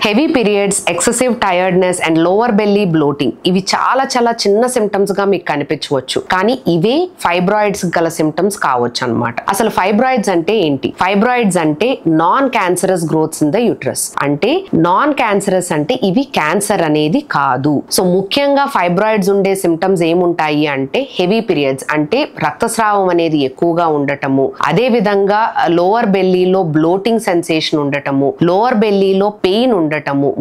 Heavy periods, excessive tiredness and lower belly bloating ఇవి చాలా చిన్న సిమ్టమ్స్ గా మీకు కనిపించవచ్చు. కానీ ఇవే ఫైబ్రాయిడ్స్ గల సిమ్టమ్స్ కావచ్చు అన్నమాట. అసలు ఫైబ్రాయిడ్స్ అంటే ఏంటి? ఫైబ్రాయిడ్స్ అంటే non cancerous growths in the uterus. అంటే నాన్ క్యాన్సరస్ అంటే ఇవి క్యాన్సర్ అనేది కాదు. సో ముఖ్యంగా ఫైబ్రాయిడ్స్ ఉండే సిమ్టమ్స్ ఏముంటాయి అంటే హెవీ పీరియడ్స్ అంటే రక్తస్రావం అనేది ఎక్కువగా ఉండటము, అదే విధంగా లోవర్ బెల్లీలో బ్లోటింగ్ సెన్సేషన్ ఉండటము, లోవర్ బెల్లీలో పెయిన్ ఉండటము,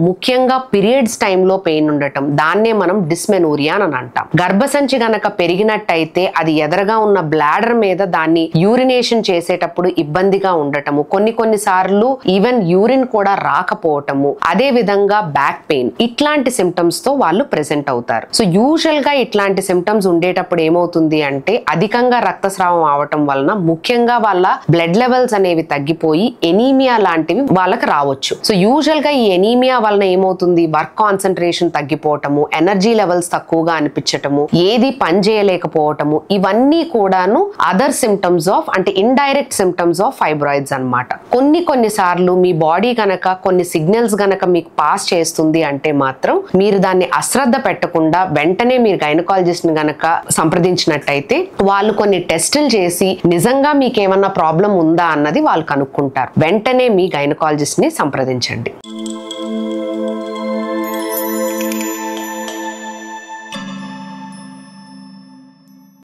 ముఖ్యంగా పీరియడ్స్ టైంలో పెయిన్ ఉండటం, దాన్నే మనం డిస్మెనోరియా అని అంటాం. గర్భసంచి గనక పెరిగినట్టయితే అది ఎదరగా ఉన్న బ్లాడర్ మీద దాన్ని యూరినేషన్ చేసేటప్పుడు ఇబ్బందిగా ఉండటము, కొన్ని సార్లు ఈవెన్ యూరిన్ కూడా రాకపోవటము, అదే విధంగా బ్యాక్ పెయిన్, ఇట్లాంటి సిమ్టమ్స్ తో వాళ్ళు ప్రెసెంట్ అవుతారు. సో యూజువల్ గా ఇట్లాంటి సిమ్టమ్స్ ఉండేటప్పుడు ఏమవుతుంది అంటే అధికంగా రక్తస్రావం అవటం వలన ముఖ్యంగా వాళ్ళ బ్లడ్ లెవెల్స్ అనేవి తగ్గిపోయి ఎనీమియా లాంటివి వాళ్ళకి రావచ్చు. సో యూజువల్ గా ఈ ఎనీమియా వలన ఏమవుతుంది, వర్క్ కాన్సన్ట్రేషన్ తగ్గిపోవటము, ఎనర్జీ లెవెల్స్ తక్కువగా అనిపించటము, ఏది పని చేయలేకపోవటము, ఇవన్నీ కూడాను అదర్ సిమ్టమ్స్ ఆఫ్ అంటే ఇండైరెక్ట్ సిమ్టమ్స్ ఆఫ్ ఫైబ్రాయిడ్స్ అన్నమాట. కొన్ని సార్లు మీ బాడీ గనక కొన్ని సిగ్నల్స్ గనక మీకు పాస్ చేస్తుంది అంటే మాత్రం మీరు దాన్ని అశ్రద్ధ పెట్టకుండా వెంటనే మీరు గైనకాలజిస్ట్ ని గనక సంప్రదించినట్టయితే వాళ్ళు కొన్ని టెస్టులు చేసి నిజంగా మీకు ఏమన్నా ప్రాబ్లం ఉందా అన్నది వాళ్ళు కనుక్కుంటారు. వెంటనే మీ గైనకాలజిస్ట్ ని సంప్రదించండి.